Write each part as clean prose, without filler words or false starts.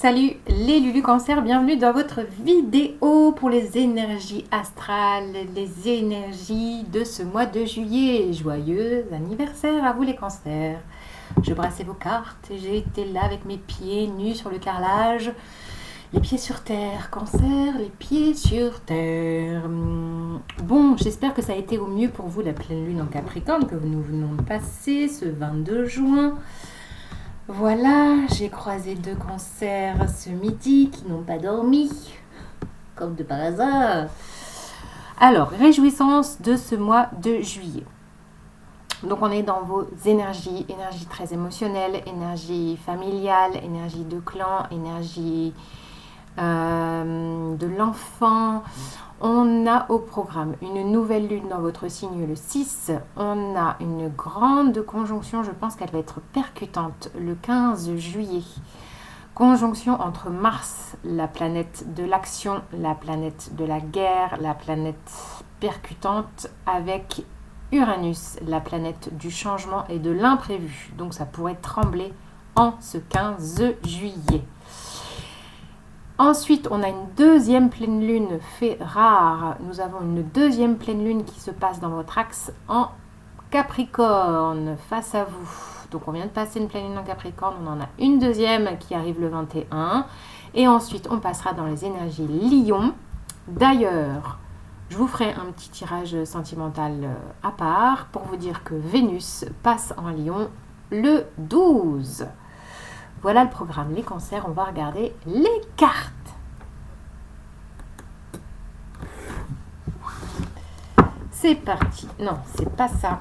Salut les Lulu Cancer, bienvenue dans votre vidéo pour les énergies astrales, les énergies de ce mois de juillet. Joyeux anniversaire à vous les cancers. Je brassais vos cartes et j'ai été là avec mes pieds nus sur le carrelage. Les pieds sur terre, cancer, les pieds sur terre. Bon, j'espère que ça a été au mieux pour vous la pleine lune en Capricorne que nous venons de passer ce 22 juin. Voilà, j'ai croisé 2 cancers ce midi qui n'ont pas dormi, comme de par hasard. Alors, réjouissance de ce mois de juillet. Donc on est dans vos énergies, énergie très émotionnelle, énergie familiale, énergie de clan, énergie de l'enfant. On a au programme une nouvelle lune dans votre signe le 6. On a une grande conjonction, je pense qu'elle va être percutante, le 15 juillet. Conjonction entre Mars, la planète de l'action, la planète de la guerre, la planète percutante, avec Uranus, la planète du changement et de l'imprévu. Donc ça pourrait trembler en ce 15 juillet. Ensuite, on a une deuxième pleine lune, fait rare. Nous avons une deuxième pleine lune qui se passe dans votre axe en Capricorne, face à vous. Donc, on vient de passer une pleine lune en Capricorne. On en a une deuxième qui arrive le 21. Et ensuite, on passera dans les énergies Lion. D'ailleurs, je vous ferai un petit tirage sentimental à part pour vous dire que Vénus passe en Lion le 12. Voilà le programme, les cancers, on va regarder les cartes. C'est parti. Non, c'est pas ça.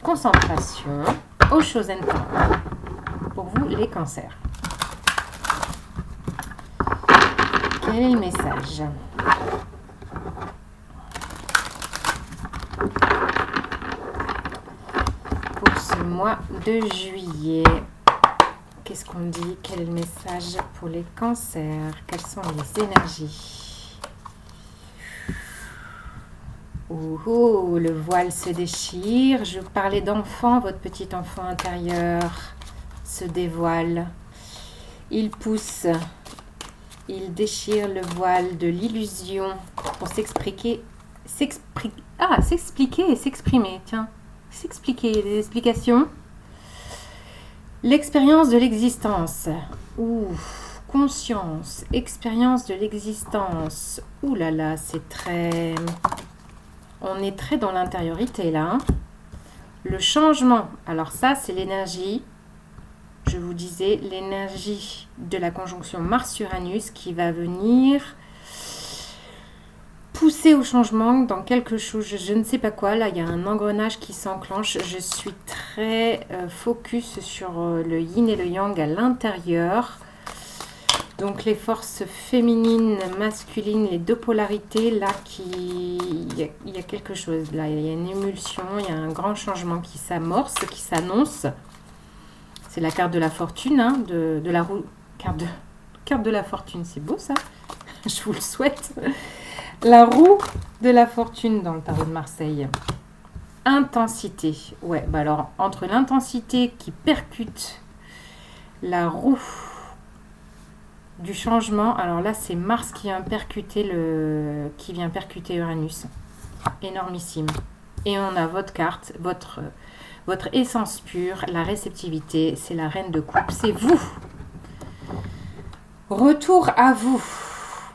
Concentration aux choses importantes pour vous, les cancers. Quel est le message ? Pour ce mois de juillet, qu'est-ce qu'on dit? Quel est le message pour les cancers? Quelles sont les énergies? Oh, le voile se déchire. Je parlais d'enfant, votre petit enfant intérieur se dévoile. Il pousse, il déchire le voile de l'illusion pour s'expliquer et s'exprimer. Tiens, s'expliquer, les explications. L'expérience de l'existence. Conscience, expérience de l'existence. Ouh là là, c'est très... On est très dans l'intériorité là. Hein. Le changement. Alors ça, c'est l'énergie. Je vous disais, l'énergie de la conjonction Mars-Uranus qui va venir pousser au changement dans quelque chose, je ne sais pas quoi. Là, il y a un engrenage qui s'enclenche. Je suis très focus sur le yin et le yang à l'intérieur. Donc, les forces féminines, masculines, les deux polarités, là, il y a quelque chose. Là, il y a une émulsion, il y a un grand changement qui s'amorce, qui s'annonce. C'est la carte de la fortune, hein, de la roue. Carte de la fortune, c'est beau ça. Je vous le souhaite. La roue de la fortune dans le tarot de Marseille. Intensité. Ouais, bah alors, entre l'intensité qui percute la roue du changement, alors là, c'est Mars qui vient percuter Uranus. Énormissime. Et on a votre carte, votre essence pure, la réceptivité, c'est la reine de coupe, c'est vous. Retour à vous.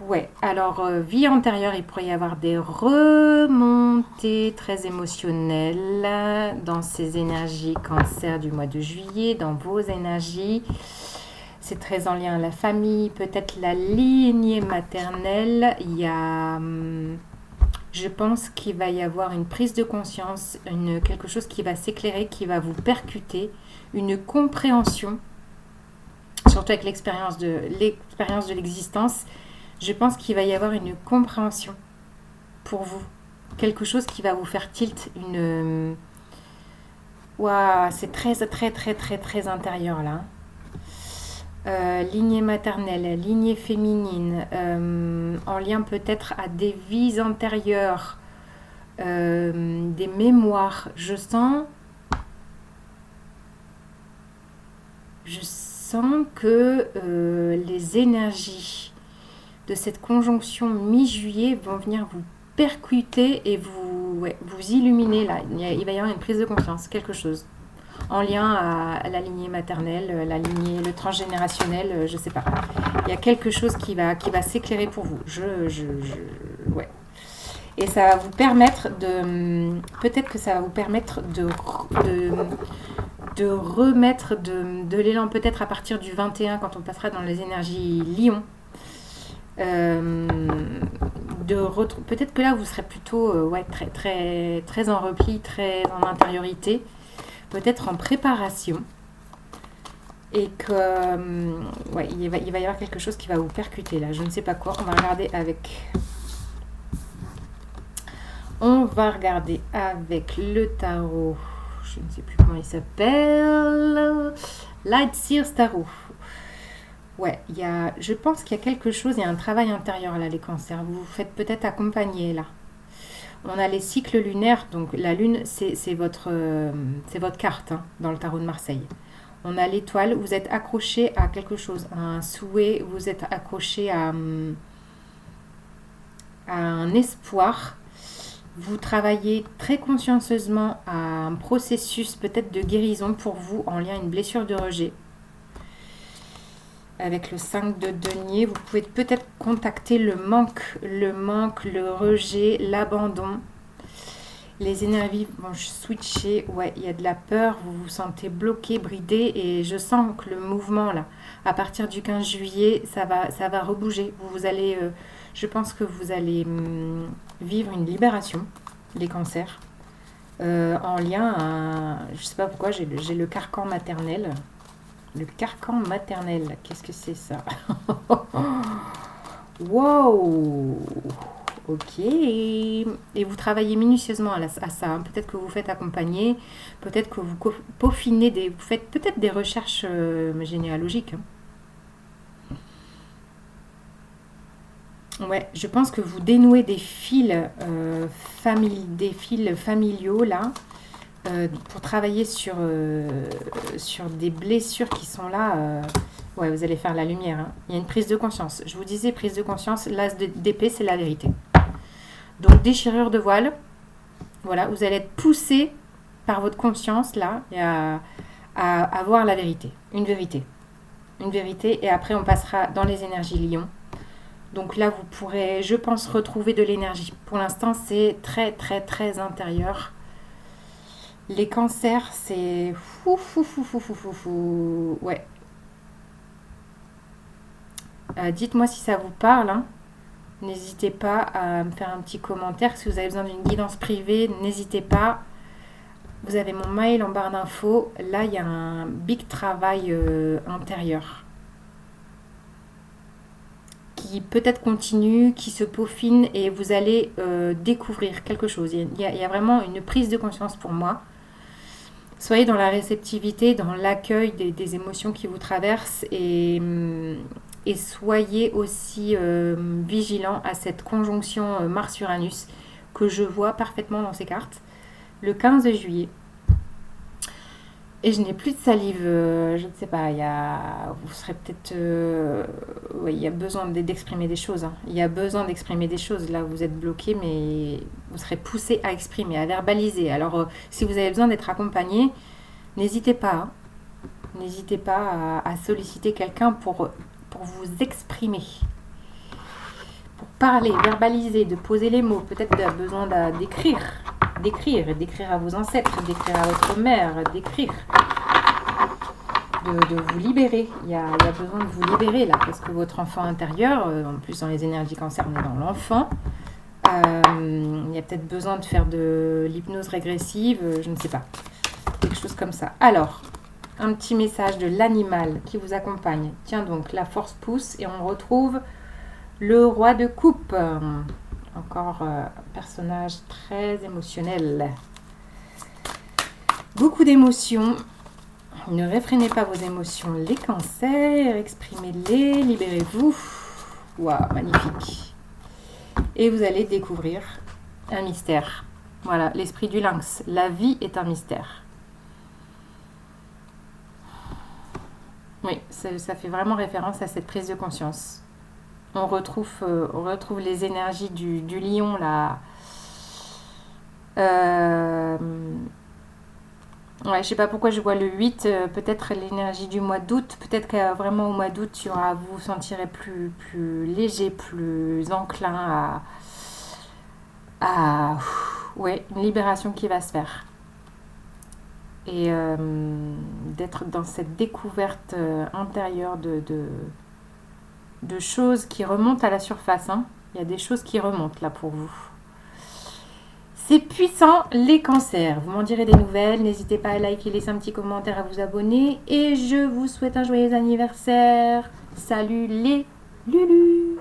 Ouais, alors vie antérieure, il pourrait y avoir des remontées très émotionnelles dans ces énergies cancer du mois de juillet, dans vos énergies. C'est très en lien à la famille, peut-être la lignée maternelle. Il y a, je pense qu'il va y avoir une prise de conscience, quelque chose qui va s'éclairer, qui va vous percuter, une compréhension, surtout avec l'expérience de l'existence. Je pense qu'il va y avoir une compréhension pour vous. Quelque chose qui va vous faire tilt. Waouh, c'est très, très, très, très, très intérieur là. Lignée maternelle, lignée féminine, en lien peut-être à des vies antérieures, des mémoires. Je sens sens que les énergies de cette conjonction mi-juillet vont venir vous percuter et vous illuminer là. Il va y avoir une prise de conscience, quelque chose. En lien à la lignée maternelle, la lignée, le transgénérationnel, je sais pas. Il y a quelque chose qui va s'éclairer pour vous. Ouais. Et ça va vous permettre peut-être que ça va vous permettre de remettre de l'élan, peut-être à partir du 21, quand on passera dans les énergies Lion. Peut-être que là, vous serez plutôt très, très, très en repli, très en intériorité. Peut-être en préparation, et que il va y avoir quelque chose qui va vous percuter là, je ne sais pas quoi. On va regarder avec le tarot, je ne sais plus comment il s'appelle, Light Seers Tarot. Je pense qu'il y a quelque chose, il y a un travail intérieur là, les cancers, vous vous faites peut-être accompagner là. On a les cycles lunaires, donc la lune, c'est votre carte hein, dans le tarot de Marseille. On a l'étoile, vous êtes accroché à quelque chose, à un souhait, vous êtes accroché à un espoir. Vous travaillez très consciencieusement à un processus peut-être de guérison pour vous en lien à une blessure de rejet. Avec le 5 de denier, vous pouvez peut-être contacter le manque, le rejet, l'abandon. Les énergies vont switcher. Il y a de la peur, vous vous sentez bloqué, bridé. Et je sens que le mouvement, là, à partir du 15 juillet, ça va rebouger. Je pense que vous allez vivre une libération, les cancers. En lien à, je ne sais pas pourquoi, j'ai le carcan maternel. Le carcan maternel, qu'est-ce que c'est ça? Wow! Ok. Et vous travaillez minutieusement à ça. Hein. Peut-être que vous faites accompagner, peut-être que vous peaufinez, vous faites peut-être des recherches généalogiques. Ouais, je pense que vous dénouez des fils, familiaux là. Pour travailler sur des blessures qui sont là, vous allez faire la lumière. Hein. Il y a une prise de conscience. Je vous disais, prise de conscience, l'as d'épée, c'est la vérité. Donc, déchirure de voile, voilà, vous allez être poussé par votre conscience, là, à voir la vérité. Une vérité. Et après, on passera dans les énergies lion. Donc là, vous pourrez, je pense, retrouver de l'énergie. Pour l'instant, c'est très, très, très intérieur. Les cancers, c'est fou. Ouais. Dites-moi si ça vous parle. Hein. N'hésitez pas à me faire un petit commentaire. Si vous avez besoin d'une guidance privée, n'hésitez pas. Vous avez mon mail en barre d'infos. Là, il y a un big travail intérieur qui peut-être continue, qui se peaufine et vous allez découvrir quelque chose. Il y a vraiment une prise de conscience pour moi. Soyez dans la réceptivité, dans l'accueil des émotions qui vous traversent et soyez aussi vigilant à cette conjonction Mars-Uranus que je vois parfaitement dans ces cartes le 15 juillet. Et je n'ai plus de salive, je ne sais pas, vous serez peut-être... il y a besoin d'exprimer des choses. Hein. Il y a besoin d'exprimer des choses. Là, vous êtes bloqué, mais vous serez poussé à exprimer, à verbaliser. Alors, si vous avez besoin d'être accompagné, n'hésitez pas. Hein. N'hésitez pas à solliciter quelqu'un pour vous exprimer. Pour parler, verbaliser, de poser les mots. Peut-être que vous avez besoin d'écrire à vos ancêtres, d'écrire à votre mère, d'écrire, de vous libérer. Il y a besoin de vous libérer là, parce que votre enfant intérieur, en plus dans les énergies cancer, on est dans l'enfant. Il y a peut-être besoin de faire de l'hypnose régressive, je ne sais pas, quelque chose comme ça. Alors, un petit message de l'animal qui vous accompagne. Tiens donc, la force pousse et on retrouve le roi de coupe. Encore un personnage très émotionnel. Beaucoup d'émotions. Ne réfrénez pas vos émotions, les cancers. Exprimez-les, libérez-vous. Waouh, magnifique. Et vous allez découvrir un mystère. Voilà, l'esprit du lynx. La vie est un mystère. Oui, ça fait vraiment référence à cette prise de conscience. On retrouve les énergies du lion là. Euh, ouais, je sais pas pourquoi je vois le 8, peut-être l'énergie du mois d'août, peut-être que vraiment au mois d'août, vous vous sentirez plus léger, plus enclin à ouais, une libération qui va se faire. Et d'être dans cette découverte intérieure de choses qui remontent à la surface, hein. Il y a des choses qui remontent là pour vous. C'est puissant, les cancers. Vous m'en direz des nouvelles. N'hésitez pas à liker, laisser un petit commentaire, à vous abonner. Et je vous souhaite un joyeux anniversaire. Salut les Lulus!